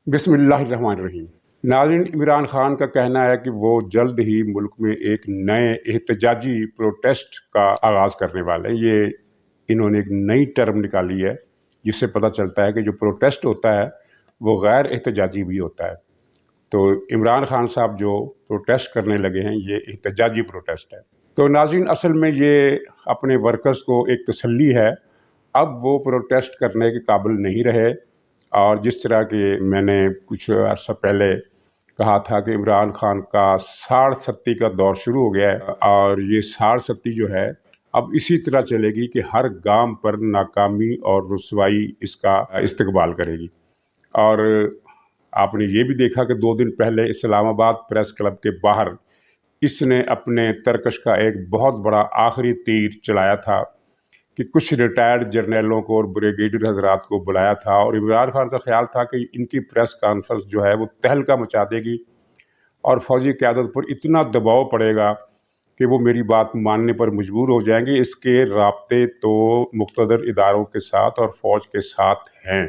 بسم اللہ الرحمن الرحیم۔ ناظرین، عمران خان کا کہنا ہے کہ وہ جلد ہی ملک میں ایک نئے احتجاجی پروٹیسٹ کا آغاز کرنے والے ہیں۔ یہ انہوں نے ایک نئی ٹرم نکالی ہے جس سے پتہ چلتا ہے کہ جو پروٹیسٹ ہوتا ہے وہ غیر احتجاجی بھی ہوتا ہے۔ تو عمران خان صاحب جو پروٹیسٹ کرنے لگے ہیں یہ احتجاجی پروٹیسٹ ہے۔ تو ناظرین، اصل میں یہ اپنے ورکرز کو ایک تسلی ہے، اب وہ پروٹیسٹ کرنے کے قابل نہیں رہے۔ اور جس طرح کہ میں نے کچھ عرصہ پہلے کہا تھا کہ عمران خان کا ساڑھ ستی کا دور شروع ہو گیا ہے، اور یہ ساڑھ ستی جو ہے اب اسی طرح چلے گی کہ ہر گام پر ناکامی اور رسوائی اس کا استقبال کرے گی۔ اور آپ نے یہ بھی دیکھا کہ 2 دن پہلے اسلام آباد پریس کلب کے باہر اس نے اپنے ترکش کا ایک بہت بڑا آخری تیر چلایا تھا کہ کچھ ریٹائرڈ جرنیلوں کو اور بریگیڈیئر حضرات کو بلایا تھا، اور عمران خان کا خیال تھا کہ ان کی پریس کانفرنس جو ہے وہ تہلکہ مچا دے گی اور فوجی قیادت پر اتنا دباؤ پڑے گا کہ وہ میری بات ماننے پر مجبور ہو جائیں گے۔ اس کے رابطے تو مقتدر اداروں کے ساتھ اور فوج کے ساتھ ہیں،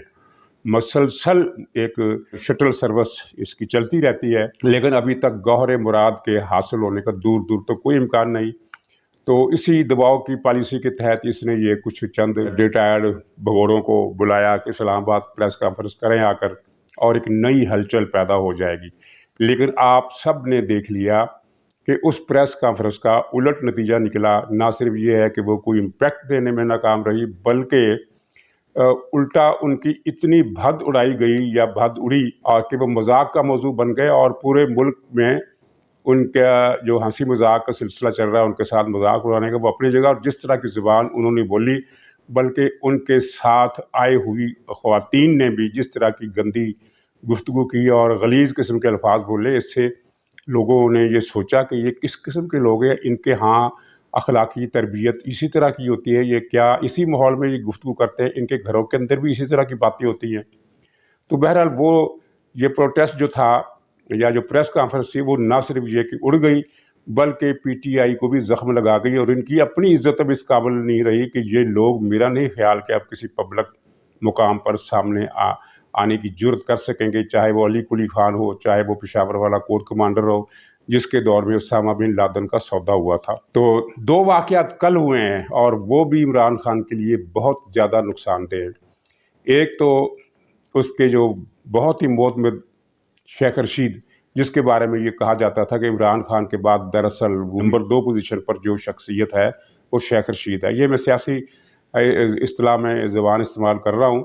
مسلسل ایک شٹل سروس اس کی چلتی رہتی ہے، لیکن ابھی تک گوہر مراد کے حاصل ہونے کا دور دور تو کوئی امکان نہیں۔ تو اسی دباؤ کی پالیسی کے تحت اس نے یہ کچھ چند ریٹائرڈ بھگوڑوں کو بلایا کہ اسلام آباد پریس کانفرنس کریں آ کر، اور ایک نئی ہلچل پیدا ہو جائے گی۔ لیکن آپ سب نے دیکھ لیا کہ اس پریس کانفرنس کا الٹ نتیجہ نکلا۔ نہ صرف یہ ہے کہ وہ کوئی امپیکٹ دینے میں ناکام رہی، بلکہ الٹا ان کی اتنی بھد اڑائی گئی یا بھد اڑی کہ وہ مذاق کا موضوع بن گئے، اور پورے ملک میں ان کا جو ہنسی مذاق کا سلسلہ چل رہا ہے، ان کے ساتھ مذاق اڑانے کا وہ اپنی جگہ، اور جس طرح کی زبان انہوں نے بولی، بلکہ ان کے ساتھ آئے ہوئی خواتین نے بھی جس طرح کی گندی گفتگو کی اور غلیظ قسم کے الفاظ بولے، اس سے لوگوں نے یہ سوچا کہ یہ کس قسم کے لوگ ہیں، ان کے ہاں اخلاقی تربیت اسی طرح کی ہوتی ہے، یہ کیا اسی ماحول میں یہ گفتگو کرتے ہیں، ان کے گھروں کے اندر بھی اسی طرح کی باتیں ہوتی ہیں۔ تو بہرحال وہ یہ پروٹیسٹ جو تھا یا جو پریس کانفرنس تھی، وہ نہ صرف یہ کہ اڑ گئی بلکہ پی ٹی آئی کو بھی زخم لگا گئی، اور ان کی اپنی عزت اب اس قابل نہیں رہی کہ یہ لوگ، میرا نہیں خیال کہ اب کسی پبلک مقام پر سامنے آنے کی جرت کر سکیں گے، چاہے وہ علی کلی خان ہو، چاہے وہ پشاور والا کور کمانڈر ہو جس کے دور میں اسامہ بن لادن کا سودا ہوا تھا۔ تو 2 واقعات کل ہوئے ہیں اور وہ بھی عمران خان کے لیے بہت زیادہ نقصان دہ ہیں۔ ایک تو اس کے جو بہت ہی معتمد شیخ رشید، جس کے بارے میں یہ کہا جاتا تھا کہ عمران خان کے بعد دراصل نمبر 2 پوزیشن پر جو شخصیت ہے وہ شیخ رشید ہے۔ یہ میں سیاسی اصطلاح میں زبان استعمال کر رہا ہوں،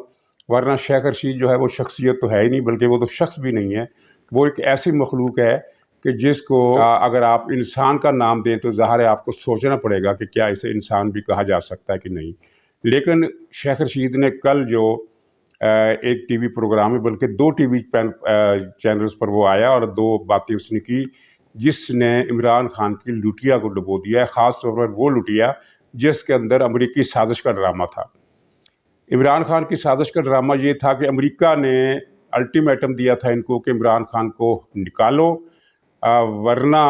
ورنہ شیخ رشید جو ہے وہ شخصیت تو ہے ہی نہیں، بلکہ وہ تو شخص بھی نہیں ہے۔ وہ ایک ایسی مخلوق ہے کہ جس کو اگر آپ انسان کا نام دیں تو ظاہر ہے آپ کو سوچنا پڑے گا کہ کیا اسے انسان بھی کہا جا سکتا ہے کہ نہیں۔ لیکن شیخ رشید نے کل جو ایک ٹی وی پروگرام ہے، بلکہ 2 ٹی وی چینلز پر وہ آیا اور 2 باتیں اس نے کی جس نے عمران خان کی لٹیا کو ڈبو دیا ہے، خاص طور پر وہ لٹیا جس کے اندر امریکی سازش کا ڈرامہ تھا۔ عمران خان کی سازش کا ڈرامہ یہ تھا کہ امریکہ نے الٹیمیٹم دیا تھا ان کو کہ عمران خان کو نکالو، ورنہ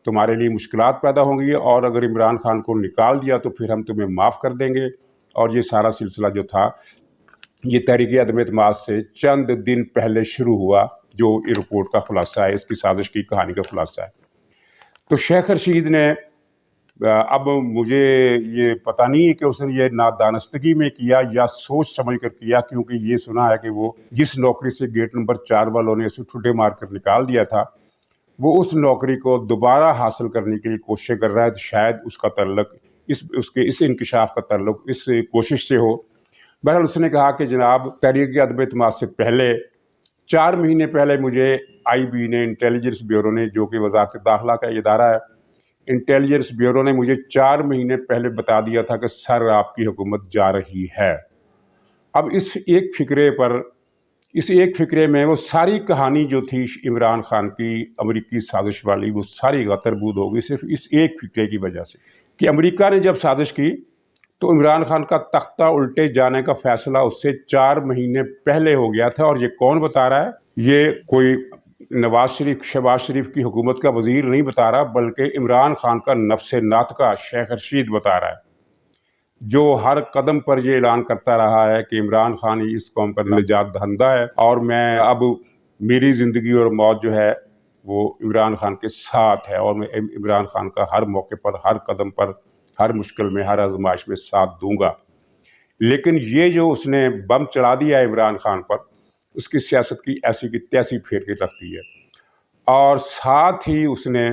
تمہارے لیے مشکلات پیدا ہوں گی، اور اگر عمران خان کو نکال دیا تو پھر ہم تمہیں معاف کر دیں گے۔ اور یہ سارا سلسلہ جو تھا یہ تحریک عدم اعتماد سے چند دن پہلے شروع ہوا، جو رپورٹ کا خلاصہ ہے، اس کی سازش کی کہانی کا خلاصہ ہے۔ تو شیخ رشید نے اب مجھے یہ پتہ نہیں ہے کہ اس نے یہ نادانستگی میں کیا یا سوچ سمجھ کر کیا، کیونکہ یہ سنا ہے کہ وہ جس نوکری سے گیٹ نمبر 4 والوں نے اسے ٹھڈے مار کر نکال دیا تھا، وہ اس نوکری کو دوبارہ حاصل کرنے کے لیے کوشش کر رہا ہے۔ شاید اس کا تعلق اس انکشاف کا تعلق اس کوشش سے ہو۔ بہرحال اس نے کہا کہ جناب، تحریک عدم اعتماد سے پہلے 4 مہینے پہلے مجھے آئی بی نے، انٹیلیجنس بیورو نے، جو کہ وزارت داخلہ کا ادارہ ہے، انٹیلیجنس بیورو نے مجھے 4 مہینے پہلے بتا دیا تھا کہ سر آپ کی حکومت جا رہی ہے۔ اب اس ایک فقرے میں وہ ساری کہانی جو تھی عمران خان کی امریکی سازش والی، وہ ساری غتربود ہو گئی صرف اس ایک فقرے کی وجہ سے کہ امریکہ نے جب سازش کی تو عمران خان کا تختہ الٹے جانے کا فیصلہ اس سے 4 مہینے پہلے ہو گیا تھا۔ اور یہ کون بتا رہا ہے؟ یہ کوئی نواز شریف، شہباز شریف کی حکومت کا وزیر نہیں بتا رہا، بلکہ عمران خان کا نفس ناطقہ شیخ رشید بتا رہا ہے۔ جو ہر قدم پر یہ اعلان کرتا رہا ہے کہ عمران خان ہی اس قوم کا نجات دہندہ ہے، اور میں اب میری زندگی اور موت جو ہے وہ عمران خان کے ساتھ ہے، اور میں عمران خان کا ہر موقع پر، ہر قدم پر، ہر مشکل میں، ہر آزمائش میں ساتھ دوں گا۔ لیکن یہ جو اس نے بم چلا دیا ہے عمران خان پر، اس کی سیاست کی ایسی کی تیسی پھیر کے رکھ دی ہے، اور ساتھ ہی اس نے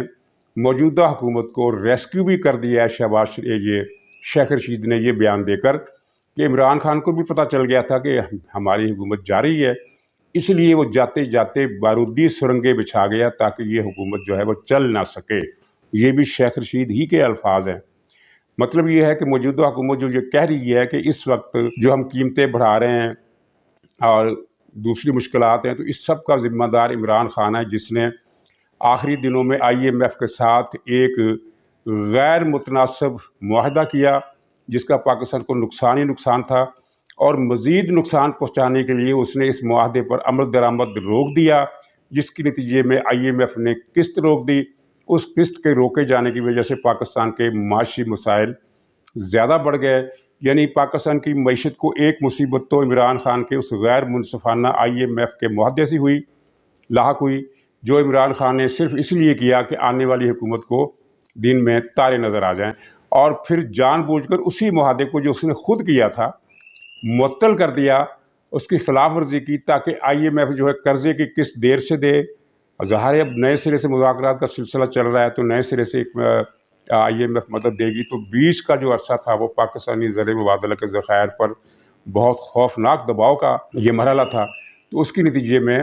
موجودہ حکومت کو ریسکیو بھی کر دیا ہے۔ یہ شیخ رشید نے یہ بیان دے کر کہ عمران خان کو بھی پتہ چل گیا تھا کہ ہماری حکومت جا رہی ہے، اس لیے وہ جاتے جاتے بارودی سرنگیں بچھا گیا تاکہ یہ حکومت جو ہے وہ چل نہ سکے۔ یہ بھی شیخ رشید ہی کے الفاظ ہیں۔ مطلب یہ ہے کہ موجودہ حکومت جو یہ کہہ رہی ہے کہ اس وقت جو ہم قیمتیں بڑھا رہے ہیں اور دوسری مشکلات ہیں، تو اس سب کا ذمہ دار عمران خان ہے، جس نے آخری دنوں میں IMF کے ساتھ ایک غیر متناسب معاہدہ کیا جس کا پاکستان کو نقصان ہی نقصان تھا، اور مزید نقصان پہنچانے کے لیے اس نے اس معاہدے پر عمل درآمد روک دیا، جس کے نتیجے میں IMF نے قسط روک دی۔ اس قسط کے روکے جانے کی وجہ سے پاکستان کے معاشی مسائل زیادہ بڑھ گئے، یعنی پاکستان کی معیشت کو ایک مصیبت تو عمران خان کے اس غیر منصفانہ IMF کے معاہدے سے لاحق ہوئی، جو عمران خان نے صرف اس لیے کیا کہ آنے والی حکومت کو دن میں تارے نظر آ جائیں، اور پھر جان بوجھ کر اسی معاہدے کو جو اس نے خود کیا تھا معطل کر دیا، اس کی خلاف ورزی کی، تاکہ IMF جو ہے قرضے کی قسط دیر سے دے۔ ظاہر ہے اب نئے سرے سے مذاکرات کا سلسلہ چل رہا ہے، تو نئے سرے سے IMF مدد دے گی، تو بیچ کا جو عرصہ تھا وہ پاکستانی زر مبادلہ کے ذخائر پر بہت خوفناک دباؤ کا یہ مرحلہ تھا۔ تو اس کے نتیجے میں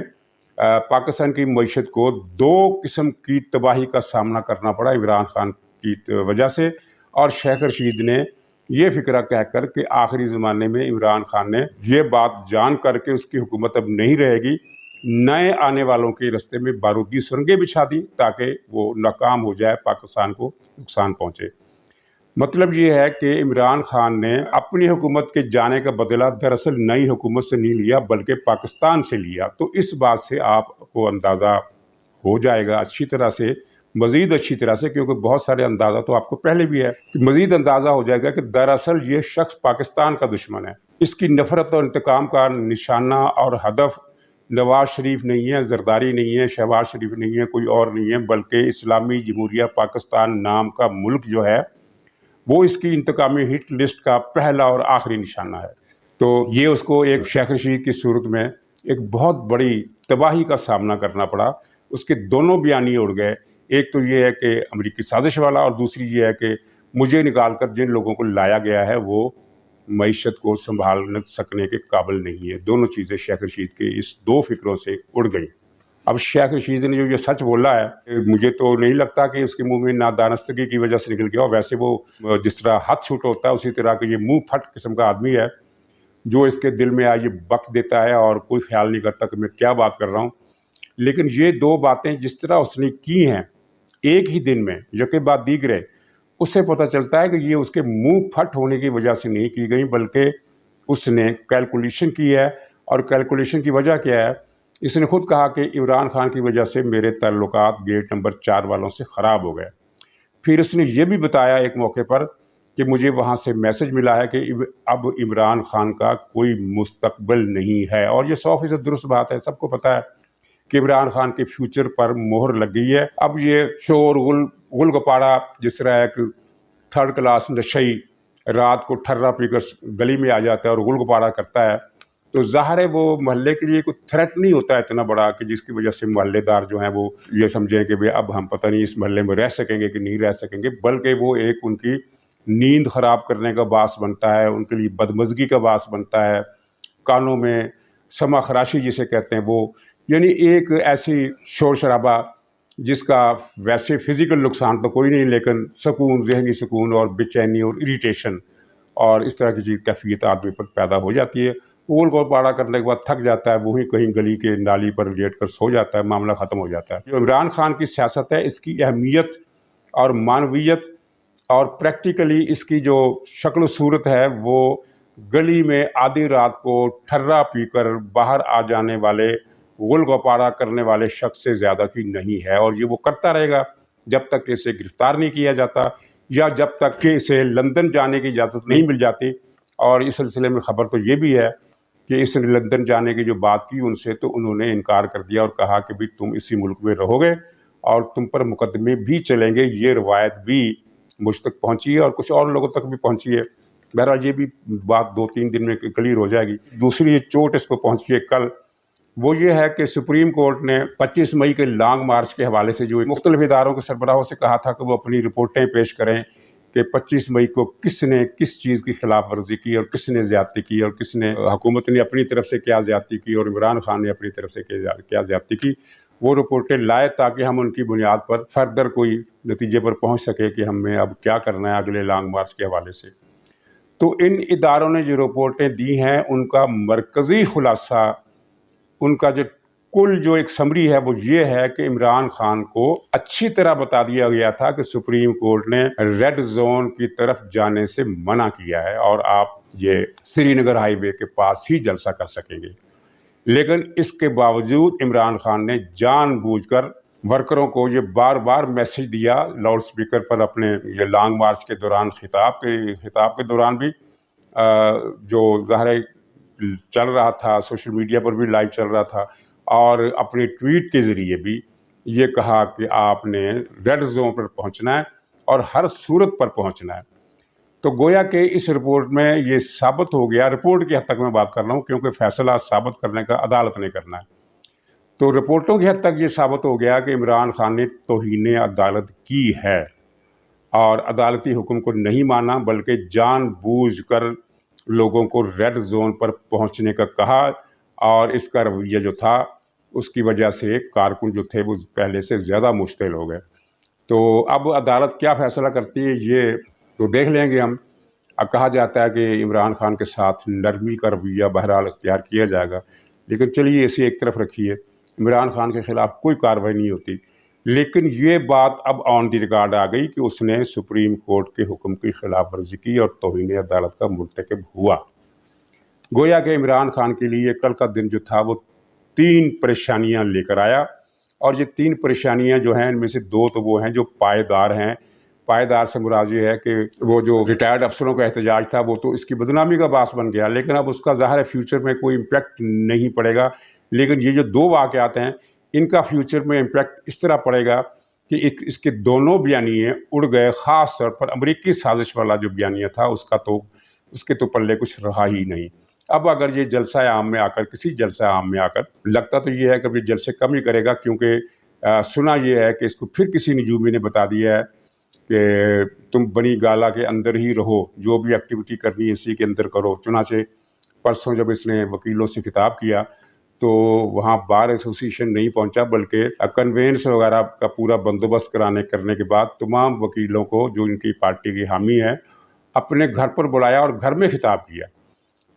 پاکستان کی معیشت کو دو قسم کی تباہی کا سامنا کرنا پڑا عمران خان کی وجہ سے، اور شیخ رشید نے یہ فکرہ کہہ کر کہ آخری زمانے میں عمران خان نے یہ بات جان کر کے اس کی حکومت اب نہیں رہے گی، نئے آنے والوں کے راستے میں بارودی سرنگیں بچھا دی تاکہ وہ ناکام ہو جائے، پاکستان کو نقصان پہنچے۔ مطلب یہ ہے کہ عمران خان نے اپنی حکومت کے جانے کا بدلہ دراصل نئی حکومت سے نہیں لیا بلکہ پاکستان سے لیا۔ تو اس بات سے آپ کو اندازہ ہو جائے گا اچھی طرح سے، مزید اچھی طرح سے، کیونکہ بہت سارے اندازہ تو آپ کو پہلے بھی ہے، کہ مزید اندازہ ہو جائے گا کہ دراصل یہ شخص پاکستان کا دشمن ہے۔ اس کی نفرت اور انتقام کا نشانہ اور ہدف نواز شریف نہیں ہے، زرداری نہیں ہے، شہباز شریف نہیں ہے، کوئی اور نہیں ہے، بلکہ اسلامی جمہوریہ پاکستان نام کا ملک جو ہے وہ اس کی انتقامی ہٹ لسٹ کا پہلا اور آخری نشانہ ہے۔ تو یہ اس کو ایک شیخ رشید کی صورت میں ایک بہت بڑی تباہی کا سامنا کرنا پڑا۔ اس کے دونوں بیانیے اڑ گئے، ایک تو یہ ہے کہ امریکی سازش والا، اور دوسری یہ ہے کہ مجھے نکال کر جن لوگوں کو لایا گیا ہے وہ معیشت کو سنبھال سکنے کے قابل نہیں ہے۔ دونوں چیزیں شیخ رشید کے اس دو فکروں سے اڑ گئیں۔ اب شیخ رشید نے جو یہ سچ بولا ہے، مجھے تو نہیں لگتا کہ اس کے منہ میں نادانستگی کی وجہ سے نکل گیا، اور ویسے وہ جس طرح ہاتھ چھوٹ ہوتا ہے اسی طرح کہ یہ منہ پھٹ قسم کا آدمی ہے، جو اس کے دل میں آئے یہ بک دیتا ہے اور کوئی خیال نہیں کرتا کہ میں کیا بات کر رہا ہوں۔ لیکن یہ دو باتیں جس طرح اس نے کی ہیں ایک ہی دن میں یکے بعد دیگرے، اس سے پتہ چلتا ہے کہ یہ اس کے منہ پھٹ ہونے کی وجہ سے نہیں کی گئی، بلکہ اس نے کیلکولیشن کی ہے۔ اور کیلکولیشن کی وجہ کیا ہے؟ اس نے خود کہا کہ عمران خان کی وجہ سے میرے تعلقات گیٹ نمبر 4 والوں سے خراب ہو گئے۔ پھر اس نے یہ بھی بتایا ایک موقع پر کہ مجھے وہاں سے میسج ملا ہے کہ اب عمران خان کا کوئی مستقبل نہیں ہے، اور یہ 100% درست بات ہے۔ سب کو پتہ ہے کہ عمران خان کے فیوچر پر مہر لگ گئی ہے۔ اب یہ شور غل گپاڑا، جس طرح ایک تھرڈ کلاس نشئی رات کو ٹھرا پی کر گلی میں آ جاتا ہے اور غل گپاڑا کرتا ہے، تو ظاہر ہے وہ محلے کے لیے کوئی تھریٹ نہیں ہوتا ہے اتنا بڑا کہ جس کی وجہ سے محلے دار جو ہیں وہ یہ سمجھیں کہ بھئی اب ہم پتہ نہیں اس محلے میں رہ سکیں گے کہ نہیں رہ سکیں گے، بلکہ وہ ایک ان کی نیند خراب کرنے کا باعث بنتا ہے، ان کے لیے بدمزگی کا باعث بنتا ہے، کانوں میں سما خراشی جسے کہتے ہیں وہ، یعنی ایک ایسی شور شرابہ جس کا ویسے فزیکل نقصان تو کوئی نہیں، لیکن سکون، ذہنی سکون اور بے چینی اور اریٹیشن اور اس طرح کی چیز کیفیت آدمی پر پیدا ہو جاتی ہے۔ گول پاڑا کرنے کے بعد تھک جاتا ہے، وہیں کہیں گلی کے نالی پر لیٹ کر سو جاتا ہے، معاملہ ختم ہو جاتا ہے۔ جو عمران خان کی سیاست ہے، اس کی اہمیت اور معنویت اور پریکٹیکلی اس کی جو شکل و صورت ہے وہ گلی میں آدھی رات کو ٹھرا پی کر باہر آ جانے والے غل گپاڑا کرنے والے شخص سے زیادہ کی نہیں ہے، اور یہ وہ کرتا رہے گا جب تک کہ اسے گرفتار نہیں کیا جاتا۔ یا جب تک کہ اسے لندن جانے کی اجازت نہیں مل جاتی. اور اس سلسلے میں خبر تو یہ بھی ہے کہ اس نے لندن جانے کی جو بات کی ان سے تو انہوں نے انکار کر دیا اور کہا کہ بھی تم اسی ملک میں رہو گے اور تم پر مقدمے بھی چلیں گے. یہ روایت بھی مجھ تک پہنچی ہے اور کچھ اور لوگوں تک بھی پہنچی ہے. بہرحال یہ بھی بات 2-3 دن میں کلیئر ہو جائے گی. دوسری یہ چوٹ اس کو پہنچی ہے کل، وہ یہ ہے کہ سپریم کورٹ نے 25 مئی کے لانگ مارچ کے حوالے سے جو مختلف اداروں کے سربراہوں سے کہا تھا کہ وہ اپنی رپورٹیں پیش کریں کہ 25 مئی کو کس نے کس چیز کی خلاف ورزی کی اور کس نے زیادتی کی اور کس نے، حکومت نے اپنی طرف سے کیا زیادتی کی اور عمران خان نے اپنی طرف سے کیا زیادتی کی. وہ رپورٹیں لائے تاکہ ہم ان کی بنیاد پر فردر کوئی نتیجے پر پہنچ سکے کہ ہمیں اب کیا کرنا ہے اگلے لانگ مارچ کے حوالے سے. تو ان اداروں نے جو رپورٹیں دی ہیں ان کا مرکزی خلاصہ، ان کا جو ایک سمری ہے وہ یہ ہے کہ عمران خان کو اچھی طرح بتا دیا گیا تھا کہ سپریم کورٹ نے ریڈ زون کی طرف جانے سے منع کیا ہے اور آپ یہ سری نگر ہائی وے کے پاس ہی جلسہ کر سکیں گے. لیکن اس کے باوجود عمران خان نے جان بوجھ کر ورکروں کو یہ بار بار میسج دیا لاؤڈ سپیکر پر اپنے یہ لانگ مارچ کے دوران، خطاب کے دوران بھی جو ظاہر چل رہا تھا، سوشل میڈیا پر بھی لائیو چل رہا تھا، اور اپنے ٹویٹ کے ذریعے بھی یہ کہا کہ آپ نے ریڈ زون پر پہنچنا ہے اور ہر صورت پر پہنچنا ہے. تو گویا کہ اس رپورٹ میں یہ ثابت ہو گیا، رپورٹ کی حد تک میں بات کر رہا ہوں کیونکہ فیصلہ ثابت کرنے کا عدالت نے کرنا ہے. تو رپورٹوں کی حد تک یہ ثابت ہو گیا کہ عمران خان نے توہین عدالت کی ہے اور عدالتی حکم کو نہیں مانا، بلکہ جان بوجھ کر لوگوں کو ریڈ زون پر پہنچنے کا کہا. اور اس کا رویہ جو تھا اس کی وجہ سے کارکن جو تھے وہ پہلے سے زیادہ مشتعل ہو گئے. تو اب عدالت کیا فیصلہ کرتی ہے یہ تو دیکھ لیں گے ہم. اب کہا جاتا ہے کہ عمران خان کے ساتھ نرمی کا رویہ بہرحال اختیار کیا جائے گا، لیکن چلیے اسے ایک طرف رکھیے، عمران خان کے خلاف کوئی کارروائی نہیں ہوتی. لیکن یہ بات اب آن دی ریکارڈ آ گئی کہ اس نے سپریم کورٹ کے حکم کی خلاف ورزی کی اور توہین عدالت کا مرتکب ہوا. گویا کہ عمران خان کے لیے کل کا دن جو تھا وہ 3 پریشانیاں لے کر آیا، اور یہ 3 پریشانیاں جو ہیں ان میں سے 2 تو وہ ہیں جو پائیدار ہیں. پائیدار سے مراد یہ ہے کہ وہ جو ریٹائرڈ افسروں کا احتجاج تھا وہ تو اس کی بدنامی کا باعث بن گیا، لیکن اب اس کا ظاہر ہے فیوچر میں کوئی امپیکٹ نہیں پڑے گا. لیکن یہ جو 2 واقعات ہیں ان کا فیوچر میں امپیکٹ اس طرح پڑے گا کہ اس کے دونوں بیانیے اڑ گئے. خاص طور پر امریکی سازش والا جو بیانیہ تھا اس کے تو پلے کچھ رہا ہی نہیں. اب اگر یہ جلسہ عام میں آ کر کسی جلسہ عام میں آ کر لگتا تو یہ ہے کہ یہ جلسے کم ہی کرے گا، کیونکہ سنا یہ ہے کہ اس کو پھر کسی نجومی نے بتا دیا ہے کہ تم بنی گالا کے اندر ہی رہو، جو بھی ایکٹیویٹی کرنی ہے اسی کے اندر کرو. چنانچہ پرسوں جب اس نے وکیلوں سے خطاب کیا تو وہاں بار ایسوسیشن نہیں پہنچا، بلکہ کنوینس وغیرہ کا پورا بندوبست کرنے کے بعد تمام وکیلوں کو جو ان کی پارٹی کی حامی ہے اپنے گھر پر بلایا اور گھر میں خطاب کیا.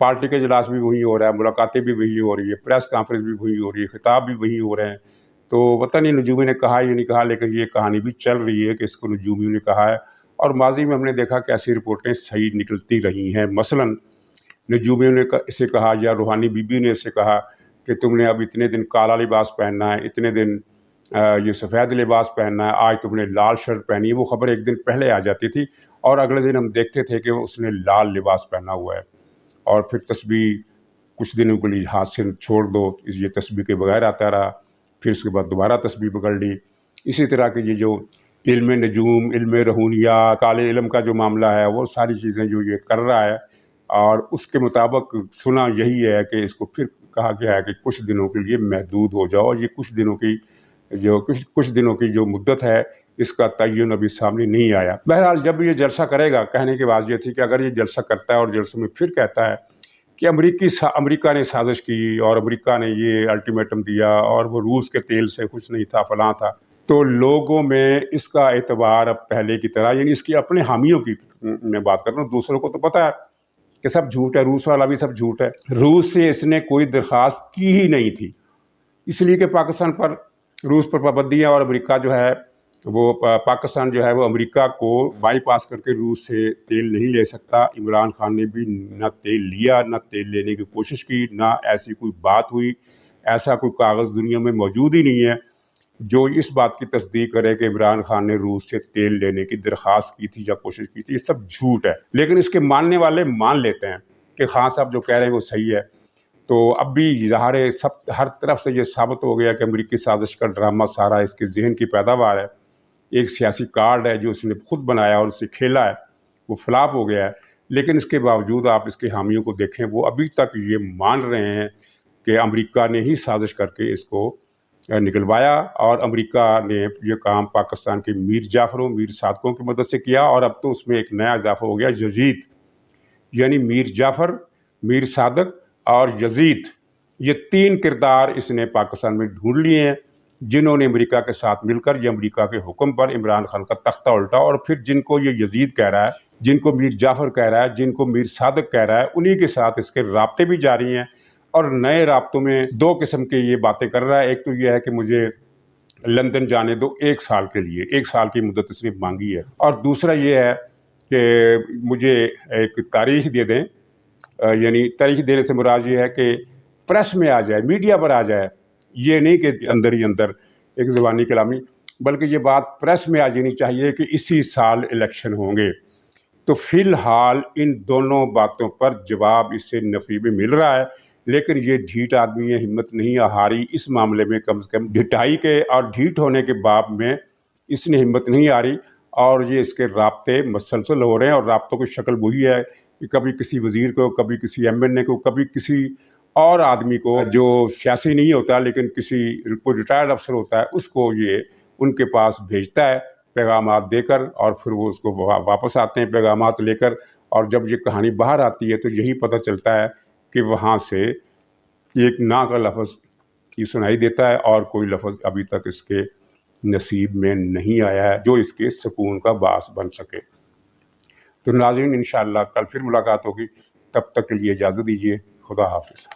پارٹی کے اجلاس بھی وہی ہو رہا ہے، ملاقاتیں بھی وہی ہو رہی ہے، پریس کانفرنس بھی وہی ہو رہی ہے، خطاب بھی وہی ہو رہے ہیں. تو پتہ نہیں نجومی نے کہا یا نہیں کہا، لیکن یہ کہانی بھی چل رہی ہے کہ اس کو نجومی نے کہا ہے. اور ماضی میں ہم نے دیکھا کہ ایسی رپورٹیں صحیح نکلتی رہی ہیں. مثلا نجومی نے اسے کہا یا روحانی بی بی نے اسے کہا کہ تم نے اب اتنے دن کالا لباس پہننا ہے، اتنے دن یہ سفید لباس پہننا ہے، آج تم نے لال شرٹ پہنی ہے. وہ خبر ایک دن پہلے آ جاتی تھی اور اگلے دن ہم دیکھتے تھے کہ اس نے لال لباس پہنا ہوا ہے. اور پھر تسبیح کچھ دنوں کے لیے ہاتھ سے چھوڑ دو، یہ تسبیح کے بغیر آتا رہا، پھر اس کے بعد دوبارہ تسبیح پکڑ لی. اسی طرح کے یہ جو علم نجوم، علم رہونیات، کالے علم کا جو معاملہ ہے وہ ساری چیزیں جو یہ کر رہا ہے، اور اس کے مطابق سنا یہی ہے کہ اس کو پھر کہا گیا ہے کہ کچھ دنوں کے لیے محدود ہو جاؤ. یہ کچھ دنوں کی جو مدت ہے اس کا تعین ابھی سامنے نہیں آیا. بہرحال جب یہ جلسہ کرے گا، کہنے کی بات یہ تھی کہ اگر یہ جلسہ کرتا ہے اور جلسے میں پھر کہتا ہے کہ امریکہ نے سازش کی اور امریکہ نے یہ الٹیمیٹم دیا اور وہ روس کے تیل سے خوش نہیں تھا، فلاں تھا، تو لوگوں میں اس کا اعتبار اب پہلے کی طرح، یعنی اس کی اپنے حامیوں کی میں بات کر رہا ہوں، دوسروں کو تو پتہ ہے کہ سب جھوٹ ہے، روس والا بھی سب جھوٹ ہے. روس سے اس نے کوئی درخواست کی ہی نہیں تھی، اس لیے کہ پاکستان پر روس پر پابندیاں، اور امریکہ جو ہے وہ پاکستان جو ہے وہ امریکہ کو بائی پاس کر کے روس سے تیل نہیں لے سکتا. عمران خان نے بھی نہ تیل لیا، نہ تیل لینے کی کوشش کی، نہ ایسی کوئی بات ہوئی. ایسا کوئی کاغذ دنیا میں موجود ہی نہیں ہے جو اس بات کی تصدیق کرے کہ عمران خان نے روس سے تیل لینے کی درخواست کی تھی یا کوشش کی تھی، یہ سب جھوٹ ہے۔ لیکن اس کے ماننے والے مان لیتے ہیں کہ خان صاحب جو کہہ رہے ہیں وہ صحیح ہے۔ تو اب بھی ظاہر ہے ہر طرف سے یہ ثابت ہو گیا کہ امریکی سازش کا ڈرامہ سارا اس کے ذہن کی پیداوار ہے، ایک سیاسی کارڈ ہے جو اس نے خود بنایا اور اسے کھیلا ہے، وہ فلاپ ہو گیا ہے۔ لیکن اس کے باوجود آپ اس کے حامیوں کو دیکھیں، وہ ابھی تک یہ مان رہے ہیں کہ امریکہ نے ہی سازش کر کے اس کو نکلوایا، اور امریکہ نے یہ کام پاکستان کے میر جعفروں، میر صادقوں کی مدد سے کیا، اور اب تو اس میں ایک نیا اضافہ ہو گیا یزید، یعنی میر جعفر، میر صادق اور یزید، یہ تین کردار اس نے پاکستان میں ڈھونڈ لیے ہیں، جنہوں نے امریکہ کے ساتھ مل کر یہ امریکہ کے حکم پر عمران خان کا تختہ الٹا، اور پھر جن کو یہ یزید کہہ رہا ہے، جن کو میر جعفر کہہ رہا ہے، جن کو میر صادق کہہ رہا ہے، انہی کے ساتھ اس کے رابطے بھی جاری ہیں، اور نئے رابطوں میں دو قسم کے یہ باتیں کر رہا ہے۔ ایک تو یہ ہے کہ مجھے لندن جانے دو 1 سال کے لیے، 1 سال کی مدت اس نے مانگی ہے، اور دوسرا یہ ہے کہ مجھے ایک تاریخ دے دیں، یعنی تاریخ دینے سے مراد یہ ہے کہ پریس میں آ جائے، میڈیا پر آ جائے، یہ نہیں کہ اندر ہی اندر ایک زبانی کلامی، بلکہ یہ بات پریس میں آ جانی چاہیے کہ اسی سال الیکشن ہوں گے۔ تو فی الحال ان دونوں باتوں پر جواب اس سے نفی میں مل رہا ہے، لیکن یہ ڈھیٹ آدمی ہے، ہمت نہیں ہاری اس معاملے میں، کم سے کم ڈھٹائی کے اور ڈھیٹ ہونے کے باب میں اس نے ہمت نہیں ہاری، اور یہ اس کے رابطے مسلسل ہو رہے ہیں، اور رابطوں کی شکل وہی ہے کہ کبھی کسی وزیر کو، کبھی کسی ایم این اے کو، کبھی کسی اور آدمی کو جو سیاسی نہیں ہوتا لیکن کسی کوئی ریٹائرڈ افسر ہوتا ہے، اس کو یہ ان کے پاس بھیجتا ہے پیغامات دے کر، اور پھر وہ اس کو واپس آتے ہیں پیغامات لے کر، اور جب یہ کہانی باہر آتی ہے تو یہی پتہ چلتا ہے کہ وہاں سے ایک نا کا لفظ کی سنائی دیتا ہے، اور کوئی لفظ ابھی تک اس کے نصیب میں نہیں آیا ہے جو اس کے سکون کا باعث بن سکے۔ تو ناظرین، انشاءاللہ کل پھر ملاقات ہوگی، تب تک کے لیے اجازت دیجیے، خدا حافظ۔